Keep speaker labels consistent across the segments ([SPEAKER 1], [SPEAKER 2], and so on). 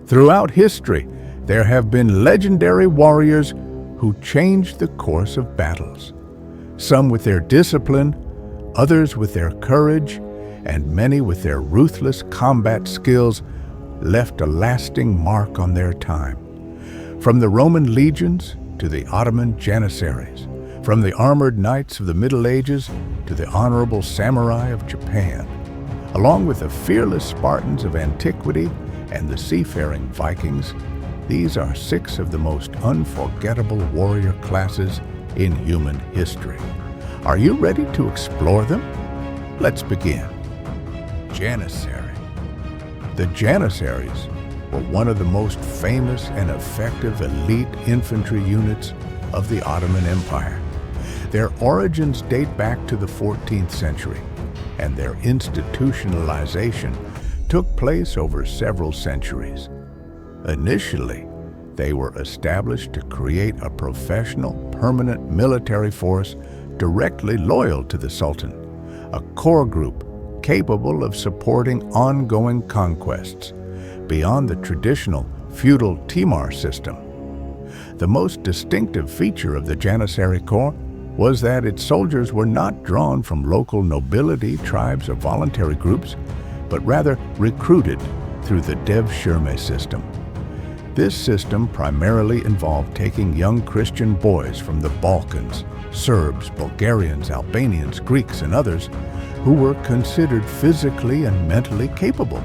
[SPEAKER 1] Throughout history, there have been legendary warriors who changed the course of battles. Some with their discipline, others with their courage, and many with their ruthless combat skills left a lasting mark on their time. From the Roman legions to the Ottoman Janissaries, from the armored knights of the Middle Ages to the honorable samurai of Japan, along with the fearless Spartans of antiquity and the seafaring Vikings, these are 6 of the most unforgettable warrior classes in human history. Are you ready to explore them? Let's begin. Janissary. The Janissaries were one of the most famous and effective elite infantry units of the Ottoman Empire. Their origins date back to the 14th century, and their institutionalization took place over several centuries. Initially, they were established to create a professional, permanent military force directly loyal to the Sultan, a core group capable of supporting ongoing conquests beyond the traditional feudal Timar system. The most distinctive feature of the Janissary Corps was that its soldiers were not drawn from local nobility, tribes, or voluntary groups, but rather recruited through the Dev system. This system primarily involved taking young Christian boys from the Balkans, Serbs, Bulgarians, Albanians, Greeks, and others who were considered physically and mentally capable.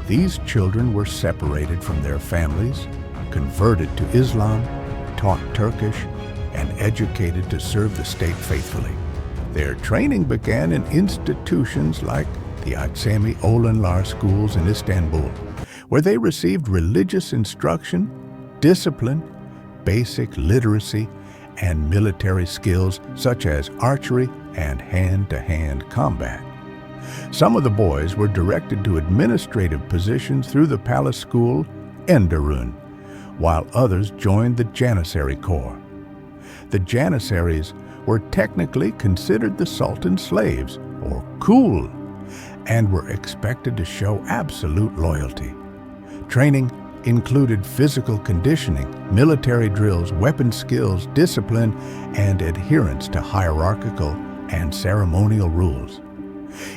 [SPEAKER 1] These children were separated from their families, converted to Islam, taught Turkish, and educated to serve the state faithfully. Their training began in institutions like the Atsemi Olanlar schools in Istanbul, where they received religious instruction, discipline, basic literacy, and military skills such as archery and hand-to-hand combat. Some of the boys were directed to administrative positions through the palace school Enderun, while others joined the Janissary Corps. The Janissaries were technically considered the Sultan's slaves, or Kul, and were expected to show absolute loyalty. Training included physical conditioning, military drills, weapon skills, discipline, and adherence to hierarchical and ceremonial rules.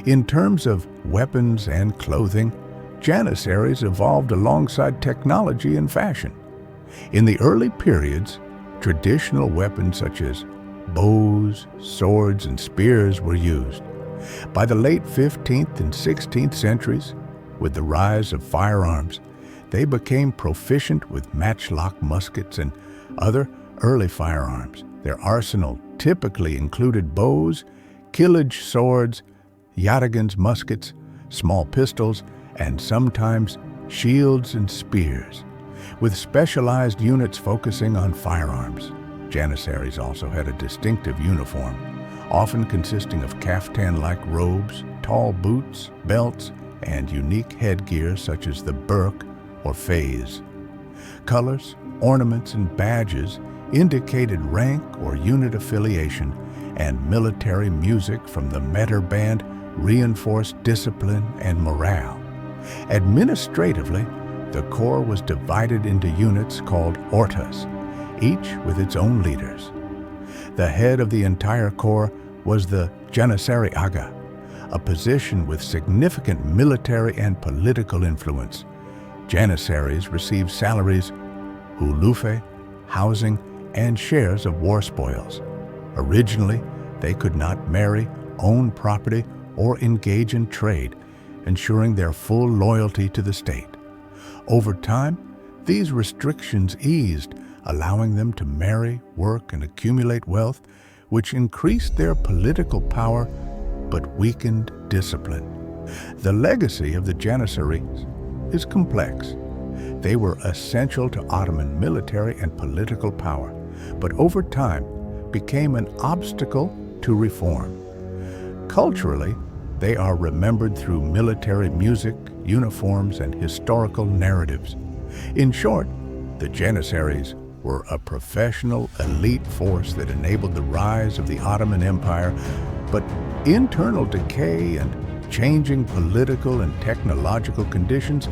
[SPEAKER 1] In terms of weapons and clothing, Janissaries evolved alongside technology and fashion. In the early periods, traditional weapons such as bows, swords, and spears were used. By the late 15th and 16th centuries, with the rise of firearms, they became proficient with matchlock muskets and other early firearms. Their arsenal typically included bows, killage swords, yataghans muskets, small pistols, and sometimes shields and spears, with specialized units focusing on firearms. Janissaries also had a distinctive uniform, often consisting of kaftan-like robes, tall boots, belts, and unique headgear such as the burq or fez. Colors, ornaments, and badges indicated rank or unit affiliation, and military music from the Meter Band reinforced discipline and morale. Administratively, the Corps was divided into units called ortas, each with its own leaders. The head of the entire Corps was the Janissary Aga, a position with significant military and political influence. Janissaries received salaries, ulufe, housing, and shares of war spoils. Originally, they could not marry, own property, or engage in trade, ensuring their full loyalty to the state. Over time, these restrictions eased, allowing them to marry, work, and accumulate wealth, which increased their political power but weakened discipline. The legacy of the Janissaries is complex. They were essential to Ottoman military and political power, but over time became an obstacle to reform. Culturally, they are remembered through military music, uniforms, and historical narratives. In short, the Janissaries were a professional, elite force that enabled the rise of the Ottoman Empire, but internal decay and changing political and technological conditions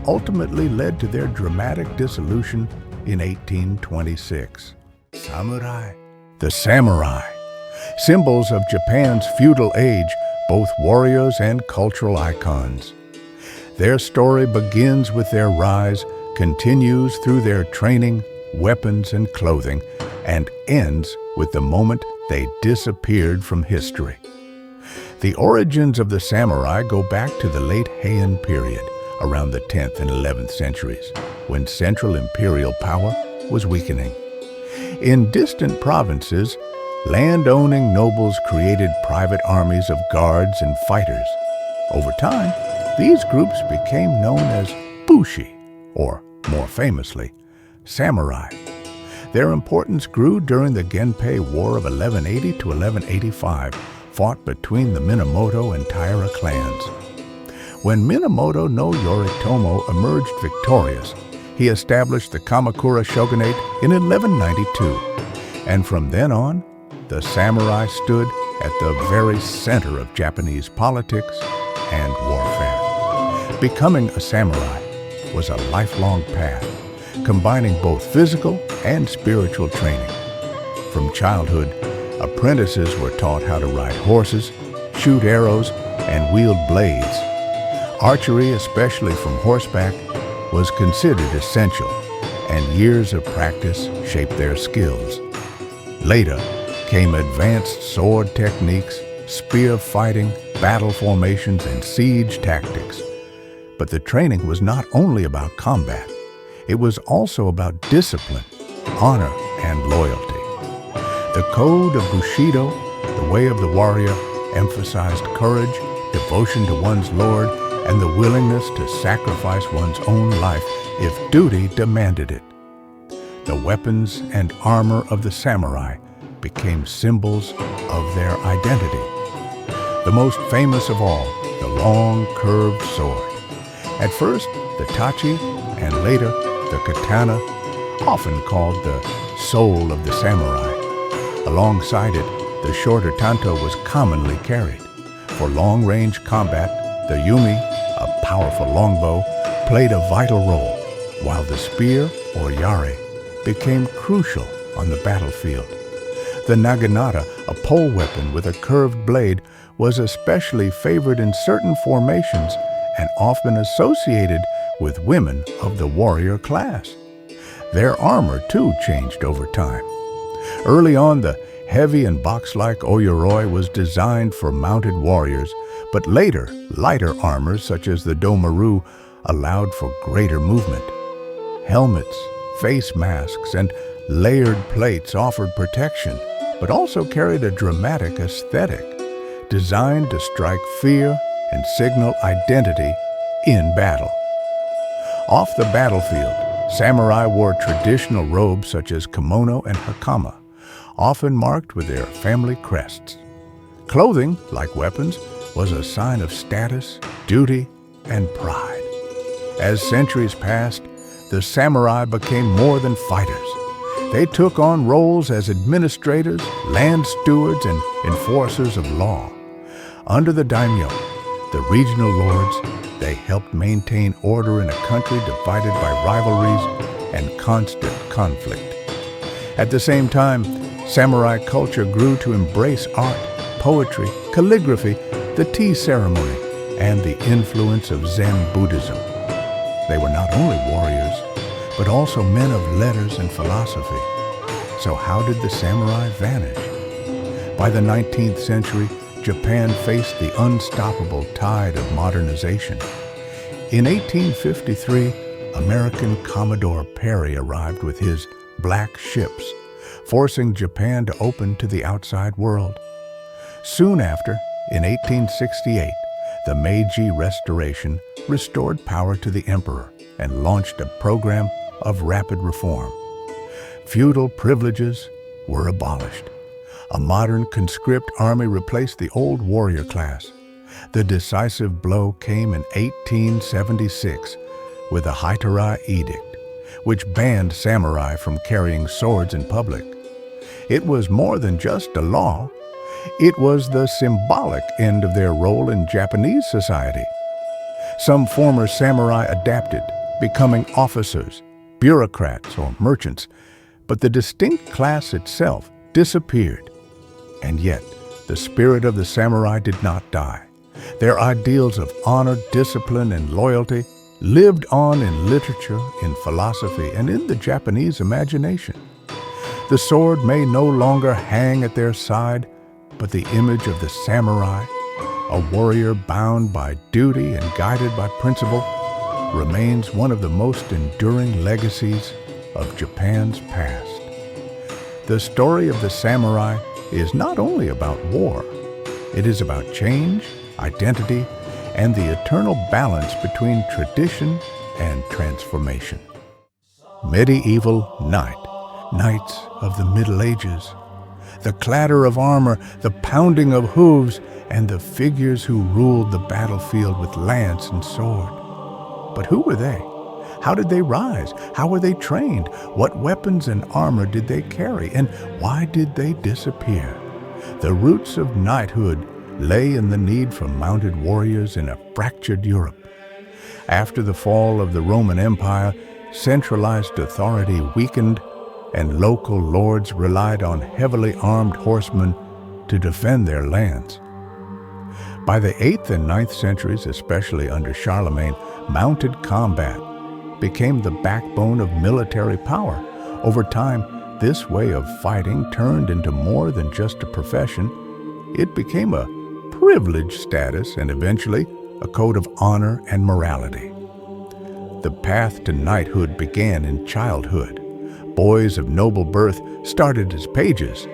[SPEAKER 1] ultimately led to their dramatic dissolution in 1826. Samurai. The samurai, symbols of Japan's feudal age, both warriors and cultural icons. Their story begins with their rise, continues through their training, weapons, and clothing, and ends with the moment they disappeared from history. The origins of the samurai go back to the late Heian period, around the 10th and 11th centuries, when central imperial power was weakening. In distant provinces, land-owning nobles created private armies of guards and fighters. Over time, these groups became known as bushi, or more famously, samurai. Their importance grew during the Genpei War of 1180 to 1185, fought between the Minamoto and Taira clans. When Minamoto no Yoritomo emerged victorious, he established the Kamakura shogunate in 1192, and from then on, the samurai stood at the very center of Japanese politics and warfare. Becoming a samurai was a lifelong path, combining both physical and spiritual training. From childhood, apprentices were taught how to ride horses, shoot arrows, and wield blades. Archery, especially from horseback, was considered essential, and years of practice shaped their skills. Later came advanced sword techniques, spear fighting, battle formations, and siege tactics. But the training was not only about combat. It was also about discipline, honor, and loyalty. The code of Bushido, the way of the warrior, emphasized courage, devotion to one's lord, and the willingness to sacrifice one's own life if duty demanded it. The weapons and armor of the samurai became symbols of their identity. The most famous of all, the long, curved sword. At first, the tachi, and later, the katana, often called the soul of the samurai. Alongside it, the shorter tanto was commonly carried. For long-range combat, the yumi, a powerful longbow, played a vital role, while the spear, or yari, became crucial on the battlefield. The naginata, a pole weapon with a curved blade, was especially favored in certain formations and often associated with women of the warrior class. Their armor, too, changed over time. Early on, the heavy and box-like oyuroi was designed for mounted warriors, but later, lighter armors such as the domaru allowed for greater movement. Helmets, face masks, and layered plates offered protection, but also carried a dramatic aesthetic, designed to strike fear and signal identity in battle. Off the battlefield, samurai wore traditional robes such as kimono and hakama, often marked with their family crests. Clothing, like weapons, was a sign of status, duty, and pride. As centuries passed, the samurai became more than fighters. They took on roles as administrators, land stewards, and enforcers of law. Under the daimyo, the regional lords, they helped maintain order in a country divided by rivalries and constant conflict. At the same time, samurai culture grew to embrace art, poetry, calligraphy, the tea ceremony, and the influence of Zen Buddhism. They were not only warriors, but also men of letters and philosophy. So how did the samurai vanish? By the 19th century, Japan faced the unstoppable tide of modernization. In 1853, American Commodore Perry arrived with his black ships, forcing Japan to open to the outside world. Soon after, in 1868, the Meiji Restoration restored power to the emperor and launched a program of rapid reform. Feudal privileges were abolished. A modern conscript army replaced the old warrior class. The decisive blow came in 1876 with the Haitara Edict, which banned samurai from carrying swords in public. It was more than just a law. It was the symbolic end of their role in Japanese society. Some former samurai adapted, becoming officers, bureaucrats, or merchants, but the distinct class itself disappeared. And yet, the spirit of the samurai did not die. Their ideals of honor, discipline, and loyalty lived on in literature, in philosophy, and in the Japanese imagination. The sword may no longer hang at their side, but the image of the samurai, a warrior bound by duty and guided by principle, remains one of the most enduring legacies of Japan's past. The story of the samurai is not only about war, it is about change, identity, and the eternal balance between tradition and transformation. Medieval knight, knights of the Middle Ages. The clatter of armor, the pounding of hooves, and the figures who ruled the battlefield with lance and sword. But who were they? How did they rise? How were they trained? What weapons and armor did they carry? And why did they disappear? The roots of knighthood lay in the need for mounted warriors in a fractured Europe. After the fall of the Roman Empire, centralized authority weakened, and local lords relied on heavily armed horsemen to defend their lands. By the 8th and 9th centuries, especially under Charlemagne, mounted combat became the backbone of military power. Over time, this way of fighting turned into more than just a profession. It became a privileged status and eventually a code of honor and morality. The path to knighthood began in childhood. Boys of noble birth started as pages.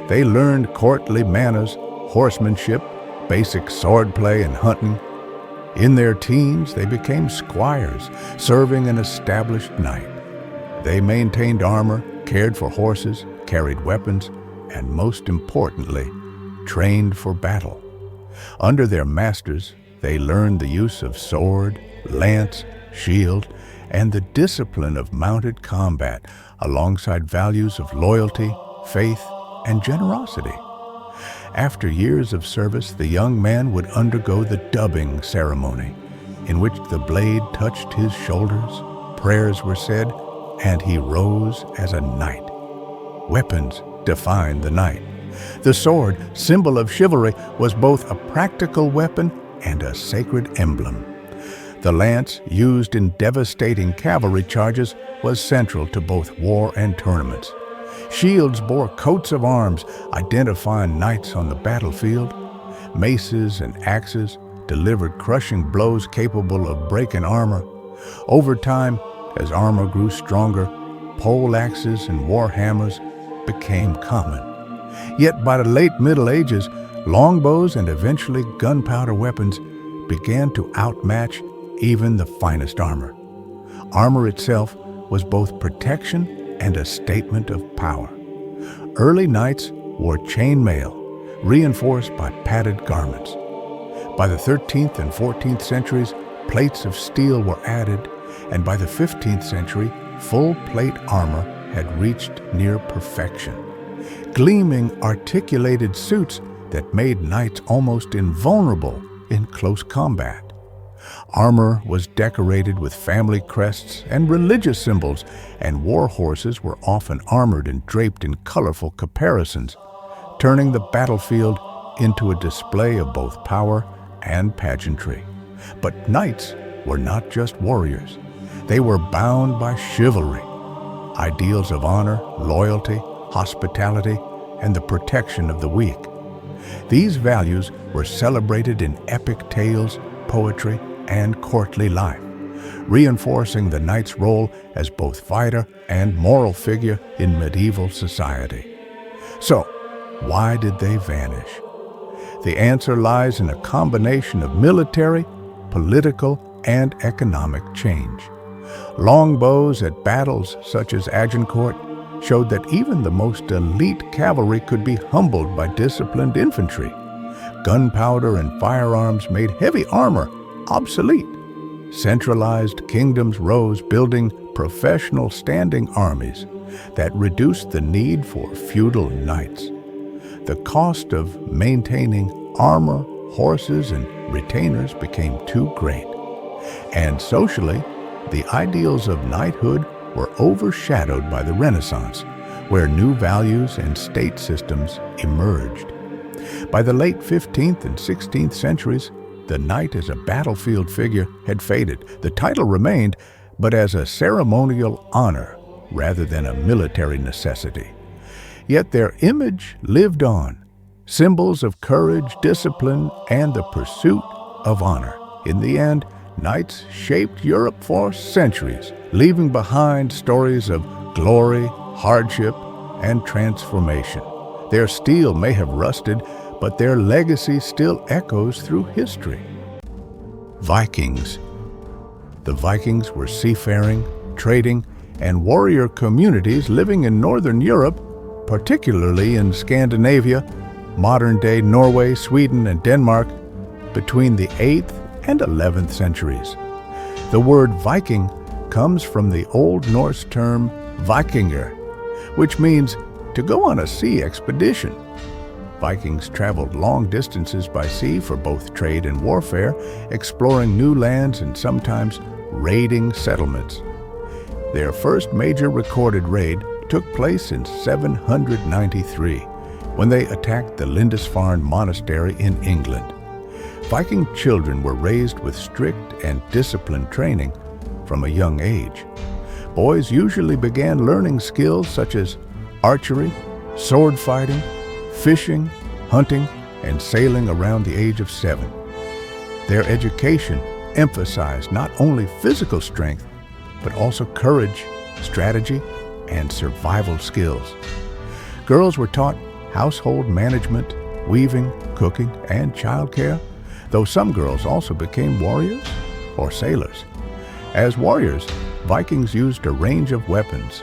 [SPEAKER 1] They learned courtly manners, horsemanship, basic swordplay, and hunting. In their teens, they became squires, serving an established knight. They maintained armor, cared for horses, carried weapons, and most importantly, trained for battle. Under their masters, they learned the use of sword, lance, shield, and the discipline of mounted combat, alongside values of loyalty, faith, and generosity. After years of service, the young man would undergo the dubbing ceremony, in which the blade touched his shoulders, prayers were said, and he rose as a knight. Weapons defined the knight. The sword, symbol of chivalry, was both a practical weapon and a sacred emblem. The lance, used in devastating cavalry charges, was central to both war and tournaments. Shields bore coats of arms, identifying knights on the battlefield. Maces and axes delivered crushing blows capable of breaking armor. Over time, as armor grew stronger, pole axes and war hammers became common. Yet by the late Middle Ages, longbows and eventually gunpowder weapons began to outmatch even the finest armor. Armor itself was both protection and a statement of power. Early knights wore chainmail, reinforced by padded garments. By the 13th and 14th centuries, plates of steel were added, and by the 15th century, full plate armor had reached near perfection. Gleaming, articulated suits that made knights almost invulnerable in close combat. Armor was decorated with family crests and religious symbols, and war horses were often armored and draped in colorful caparisons, turning the battlefield into a display of both power and pageantry. But knights were not just warriors. They were bound by chivalry, ideals of honor, loyalty, hospitality, and the protection of the weak. These values were celebrated in epic tales, poetry, and courtly life, reinforcing the knight's role as both fighter and moral figure in medieval society. So, why did they vanish? The answer lies in a combination of military, political, and economic change. Longbows at battles such as Agincourt showed that even the most elite cavalry could be humbled by disciplined infantry. Gunpowder and firearms made heavy armor obsolete. Centralized kingdoms rose, building professional standing armies that reduced the need for feudal knights. The cost of maintaining armor, horses, and retainers became too great. And socially, the ideals of knighthood were overshadowed by the Renaissance, where new values and state systems emerged. By the late 15th and 16th centuries, the knight as a battlefield figure had faded. The title remained, but as a ceremonial honor rather than a military necessity. Yet their image lived on, symbols of courage, discipline, and the pursuit of honor. In the end, knights shaped Europe for centuries, leaving behind stories of glory, hardship, and transformation. Their steel may have rusted, but their legacy still echoes through history. Vikings. The Vikings were seafaring, trading, and warrior communities living in northern Europe, particularly in Scandinavia, modern-day Norway, Sweden, and Denmark, between the 8th and 11th centuries. The word Viking comes from the Old Norse term Vikinger, which means to go on a sea expedition. Vikings traveled long distances by sea for both trade and warfare, exploring new lands and sometimes raiding settlements. Their first major recorded raid took place in 793, when they attacked the Lindisfarne Monastery in England. Viking children were raised with strict and disciplined training from a young age. Boys usually began learning skills such as archery, sword fighting, fishing, hunting, and sailing around the age of 7. Their education emphasized not only physical strength, but also courage, strategy, and survival skills. Girls were taught household management, weaving, cooking, and childcare, though some girls also became warriors or sailors. As warriors, Vikings used a range of weapons.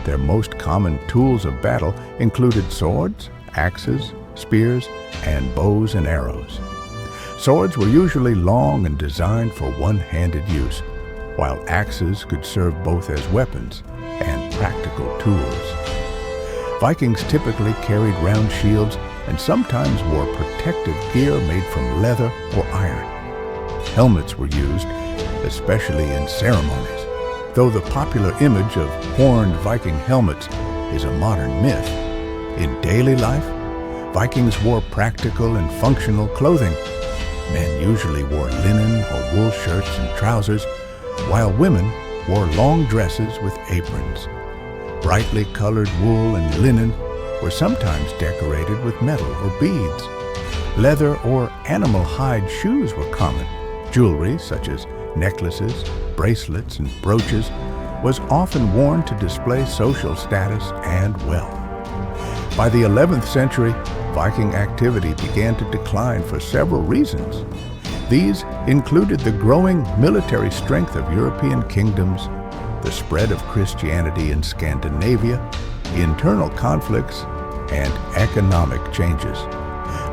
[SPEAKER 1] Their most common tools of battle included swords, axes, spears, and bows and arrows. Swords were usually long and designed for one-handed use, while axes could serve both as weapons and practical tools. Vikings typically carried round shields and sometimes wore protective gear made from leather or iron. Helmets were used, especially in ceremonies, though the popular image of horned Viking helmets is a modern myth. In daily life, Vikings wore practical and functional clothing. Men usually wore linen or wool shirts and trousers, while women wore long dresses with aprons. Brightly colored wool and linen were sometimes decorated with metal or beads. Leather or animal hide shoes were common. Jewelry, such as necklaces, bracelets, and brooches, was often worn to display social status and wealth. By the 11th century, Viking activity began to decline for several reasons. These included the growing military strength of European kingdoms, the spread of Christianity in Scandinavia, internal conflicts, and economic changes.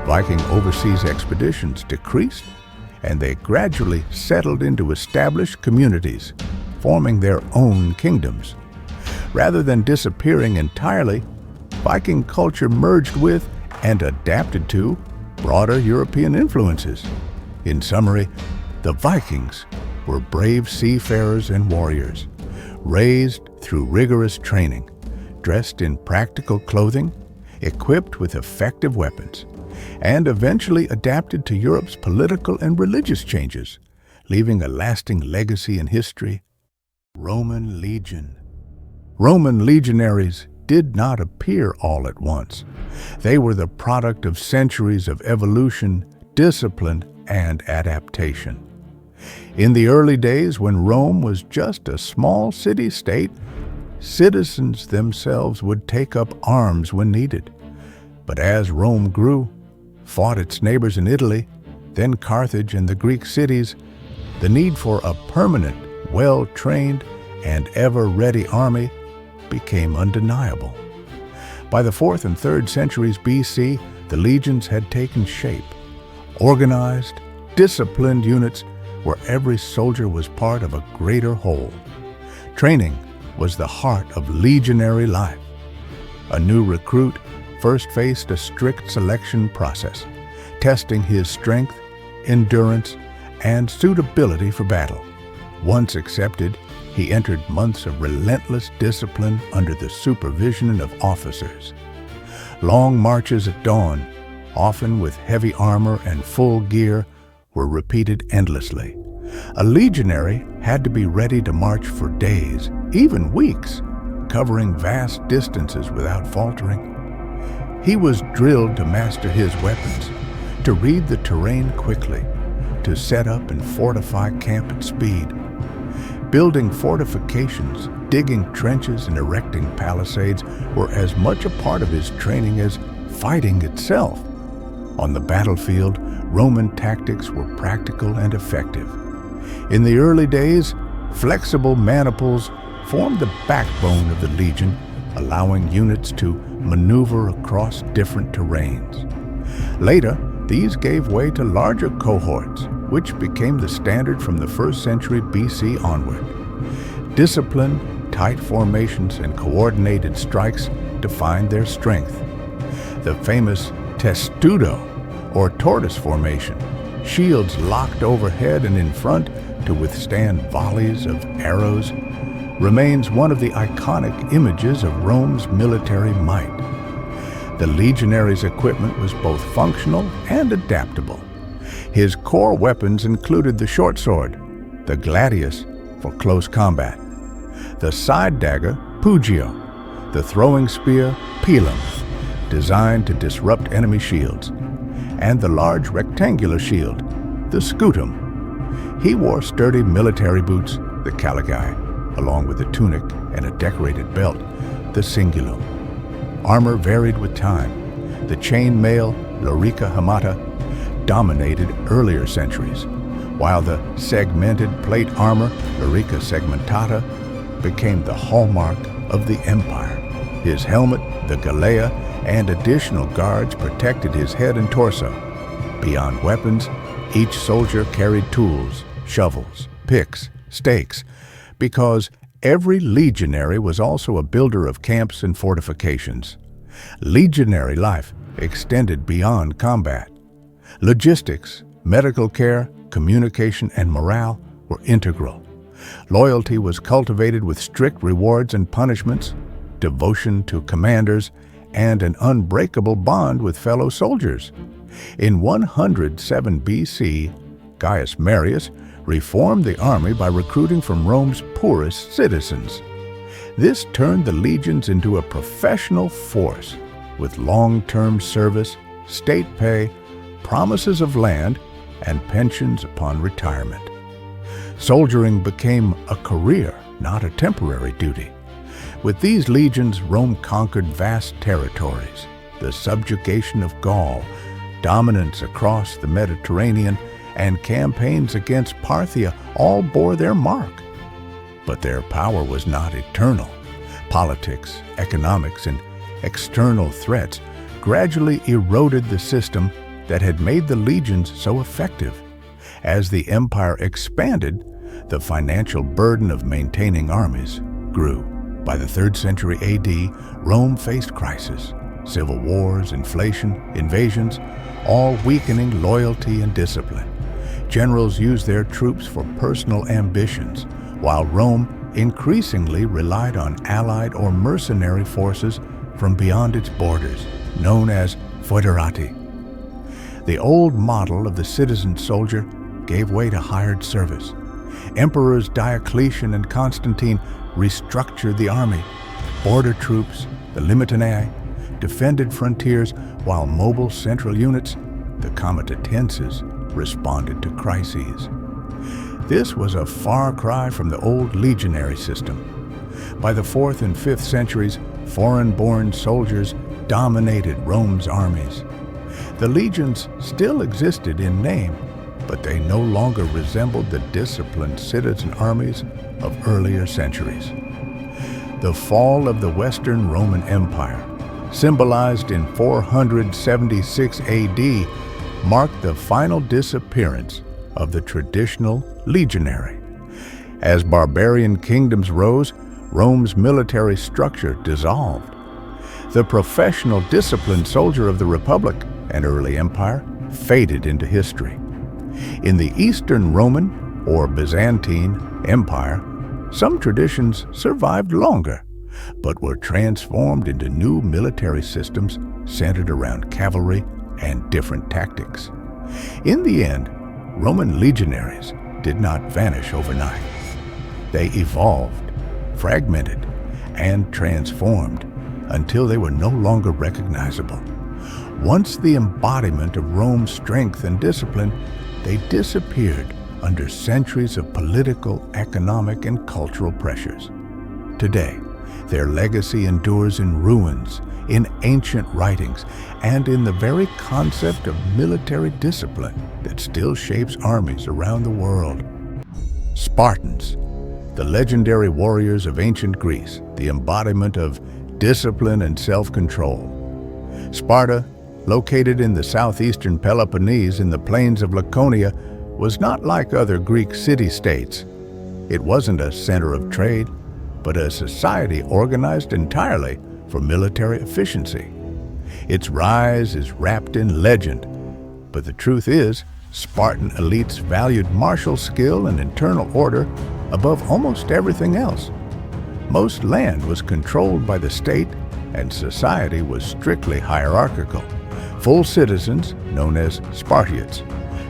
[SPEAKER 1] Viking overseas expeditions decreased, and they gradually settled into established communities, forming their own kingdoms. Rather than disappearing entirely, Viking culture merged with and adapted to broader European influences. In summary, the Vikings were brave seafarers and warriors, raised through rigorous training, dressed in practical clothing, equipped with effective weapons, and eventually adapted to Europe's political and religious changes, leaving a lasting legacy in history. Roman Legion. Roman legionaries did not appear all at once. They were the product of centuries of evolution, discipline, and adaptation. In the early days, when Rome was just a small city-state, citizens themselves would take up arms when needed. But as Rome grew, fought its neighbors in Italy, then Carthage and the Greek cities, the need for a permanent, well-trained, and ever-ready army became undeniable. By the 4th and 3rd centuries BC, the legions had taken shape. Organized, disciplined units where every soldier was part of a greater whole. Training was the heart of legionary life. A new recruit first faced a strict selection process, testing his strength, endurance, and suitability for battle. Once accepted, he entered months of relentless discipline under the supervision of officers. Long marches at dawn, often with heavy armor and full gear, were repeated endlessly. A legionary had to be ready to march for days, even weeks, covering vast distances without faltering. He was drilled to master his weapons, to read the terrain quickly, to set up and fortify camp at speed. Building fortifications, digging trenches, and erecting palisades were as much a part of his training as fighting itself. On the battlefield, Roman tactics were practical and effective. In the early days, flexible maniples formed the backbone of the legion, allowing units to maneuver across different terrains. Later, these gave way to larger cohorts, which became the standard from the 1st century BC onward. Discipline, tight formations, and coordinated strikes defined their strength. The famous testudo, or tortoise formation, shields locked overhead and in front to withstand volleys of arrows, remains one of the iconic images of Rome's military might. The legionary's equipment was both functional and adaptable. His core weapons included the short sword, the gladius for close combat, the side dagger, pugio, the throwing spear, pilum, designed to disrupt enemy shields, and the large rectangular shield, the scutum. He wore sturdy military boots, the caligae, along with a tunic and a decorated belt, the cingulum. Armor varied with time. The chainmail, lorica hamata, dominated earlier centuries, while the segmented plate armor, lorica segmentata, became the hallmark of the empire. His helmet, the galea, and additional guards protected his head and torso. Beyond weapons, each soldier carried tools, shovels, picks, stakes, because every legionary was also a builder of camps and fortifications. Legionary life extended beyond combat. Logistics, medical care, communication, and morale were integral. Loyalty was cultivated with strict rewards and punishments, devotion to commanders, and an unbreakable bond with fellow soldiers. In 107 BC, Gaius Marius reformed the army by recruiting from Rome's poorest citizens. This turned the legions into a professional force with long-term service, state pay, promises of land, and pensions upon retirement. Soldiering became a career, not a temporary duty. With these legions, Rome conquered vast territories, the subjugation of Gaul, dominance across the Mediterranean, and campaigns against Parthia all bore their mark. But their power was not eternal. Politics, economics, and external threats gradually eroded the system that had made the legions so effective. As the empire expanded, the financial burden of maintaining armies grew. By the 3rd century AD, Rome faced crisis, civil wars, inflation, invasions, all weakening loyalty and discipline. Generals used their troops for personal ambitions, while Rome increasingly relied on allied or mercenary forces from beyond its borders, known as foederati. The old model of the citizen soldier gave way to hired service. Emperors Diocletian and Constantine restructured the army. Border troops, the Limitanei, defended frontiers, while mobile central units, the comitatenses, responded to crises. This was a far cry from the old legionary system. By the 4th and 5th centuries, foreign-born soldiers dominated Rome's armies. The legions still existed in name, but they no longer resembled the disciplined citizen armies of earlier centuries. The fall of the Western Roman Empire, symbolized in 476 AD, marked the final disappearance of the traditional legionary. As barbarian kingdoms rose, Rome's military structure dissolved. The professional, disciplined soldier of the Republic and early empire faded into history. In the Eastern Roman, or Byzantine, empire, some traditions survived longer, but were transformed into new military systems centered around cavalry and different tactics. In the end, Roman legionaries did not vanish overnight. They evolved, fragmented, and transformed until they were no longer recognizable. Once the embodiment of Rome's strength and discipline, they disappeared under centuries of political, economic, and cultural pressures. Today, their legacy endures in ruins, in ancient writings, and in the very concept of military discipline that still shapes armies around the world. Spartans, the legendary warriors of ancient Greece, the embodiment of discipline and self-control. Sparta, located in the southeastern Peloponnese in the plains of Laconia, was not like other Greek city-states. It wasn't a center of trade, but a society organized entirely for military efficiency. Its rise is wrapped in legend, but the truth is, Spartan elites valued martial skill and internal order above almost everything else. Most land was controlled by the state, and society was strictly hierarchical. Full citizens, known as Spartiates,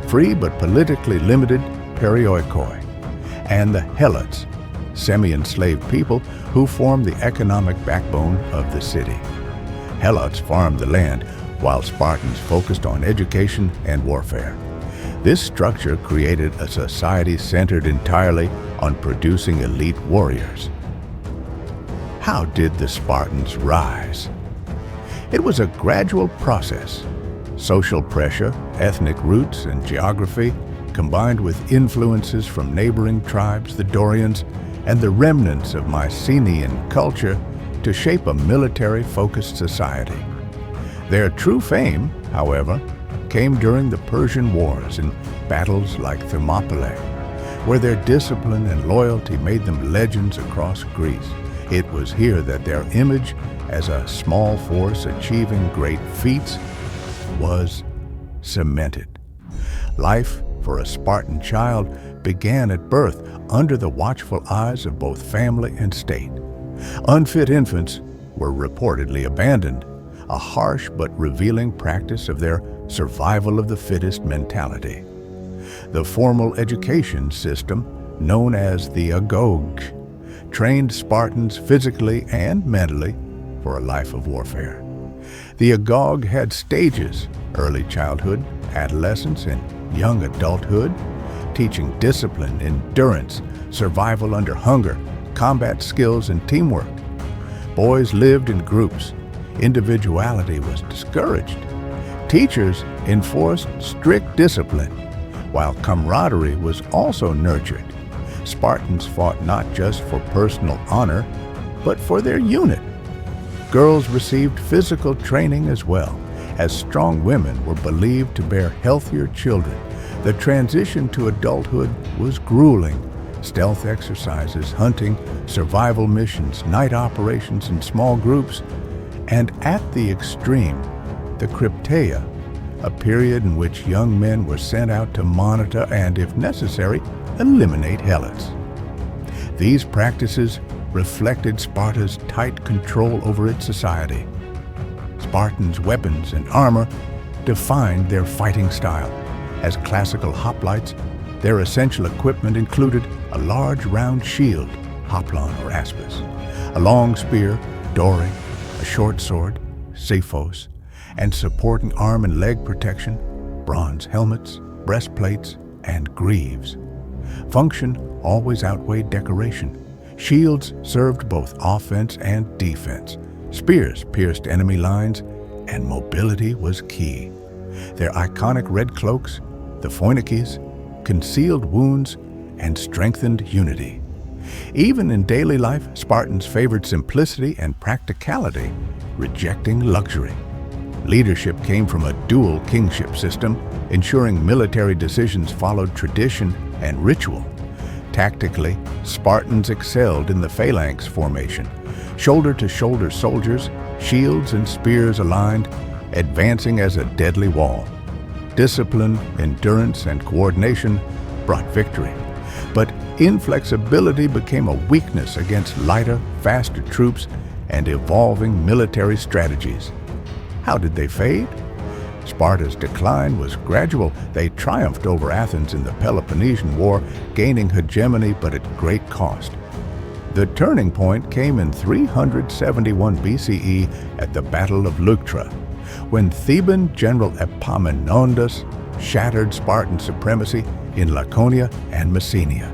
[SPEAKER 1] free but politically limited perioikoi, and the Helots, semi-enslaved people who formed the economic backbone of the city. Helots farmed the land, while Spartans focused on education and warfare. This structure created a society centered entirely on producing elite warriors. How did the Spartans rise? It was a gradual process. Social pressure, ethnic roots, and geography, combined with influences from neighboring tribes, the Dorians, and the remnants of Mycenaean culture, to shape a military-focused society. Their true fame, however, came during the Persian Wars in battles like Thermopylae, where their discipline and loyalty made them legends across Greece. It was here that their image as a small force achieving great feats was cemented. Life for a Spartan child began at birth under the watchful eyes of both family and state. Unfit infants were reportedly abandoned, a harsh but revealing practice of their survival of the fittest mentality. The formal education system, known as the agoge, trained Spartans physically and mentally for a life of warfare. The agoge had stages: early childhood, adolescence, and young adulthood, teaching discipline, endurance, survival under hunger, combat skills, and teamwork. Boys lived in groups. Individuality was discouraged. Teachers enforced strict discipline, while camaraderie was also nurtured. Spartans fought not just for personal honor, but for their unit. Girls received physical training as well, as strong women were believed to bear healthier children. The transition to adulthood was grueling. Stealth exercises, hunting, survival missions, night operations in small groups, and at the extreme, the Crypteia, a period in which young men were sent out to monitor and, if necessary, eliminate helots. These practices reflected Sparta's tight control over its society. Spartans' weapons and armor defined their fighting style. As classical hoplites, their essential equipment included a large round shield, hoplon or aspis, a long spear, dory, a short sword, sephos, and supporting arm and leg protection, bronze helmets, breastplates, and greaves. Function always outweighed decoration. Shields served both offense and defense. Spears pierced enemy lines, and mobility was key. Their iconic red cloaks, the phoenixes, concealed wounds and strengthened unity. Even in daily life, Spartans favored simplicity and practicality, rejecting luxury. Leadership came from a dual kingship system, ensuring military decisions followed tradition and ritual. Tactically, Spartans excelled in the phalanx formation, shoulder-to-shoulder soldiers, shields and spears aligned, advancing as a deadly wall. Discipline, endurance, and coordination brought victory. But inflexibility became a weakness against lighter, faster troops and evolving military strategies. How did they fade? Sparta's decline was gradual. They triumphed over Athens in the Peloponnesian War, gaining hegemony but at great cost. The turning point came in 371 BCE at the Battle of Leuctra, when Theban general Epaminondas shattered Spartan supremacy in Laconia and Messenia.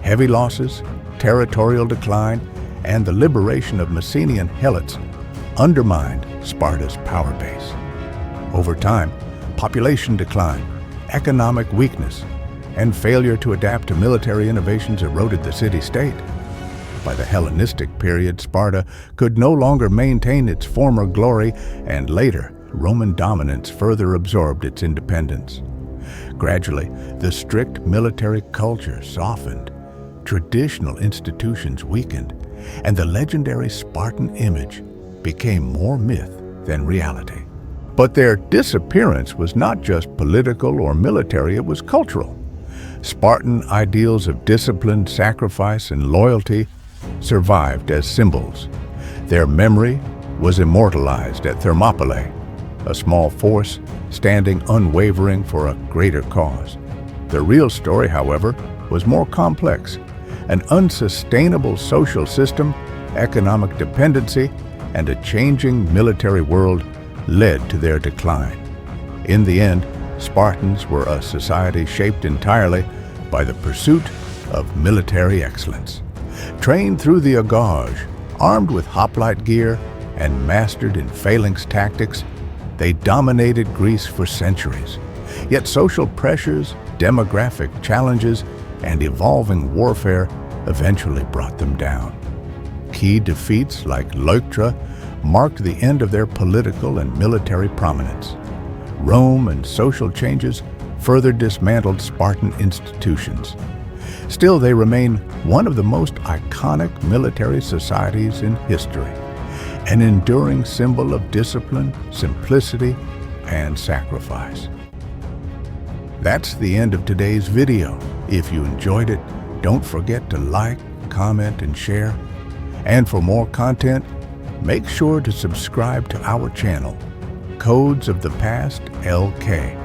[SPEAKER 1] Heavy losses, territorial decline, and the liberation of Messenian helots undermined Sparta's power base. Over time, population decline, economic weakness, and failure to adapt to military innovations eroded the city-state. By the Hellenistic period, Sparta could no longer maintain its former glory, and later, Roman dominance further absorbed its independence. Gradually, the strict military culture softened, traditional institutions weakened, and the legendary Spartan image became more myth than reality. But their disappearance was not just political or military, it was cultural. Spartan ideals of discipline, sacrifice, and loyalty survived as symbols. Their memory was immortalized at Thermopylae, a small force standing unwavering for a greater cause. The real story, however, was more complex. An unsustainable social system, economic dependency, and a changing military world led to their decline. In the end, Spartans were a society shaped entirely by the pursuit of military excellence. Trained through the agage, armed with hoplite gear, and mastered in phalanx tactics, they dominated Greece for centuries. Yet social pressures, demographic challenges, and evolving warfare eventually brought them down. Key defeats like Leuctra marked the end of their political and military prominence. Rome and social changes further dismantled Spartan institutions. Still, they remain one of the most iconic military societies in history, an enduring symbol of discipline, simplicity, and sacrifice. That's the end of today's video. If you enjoyed it, don't forget to like, comment, and share. And for more content, make sure to subscribe to our channel, Codes of the Past LK.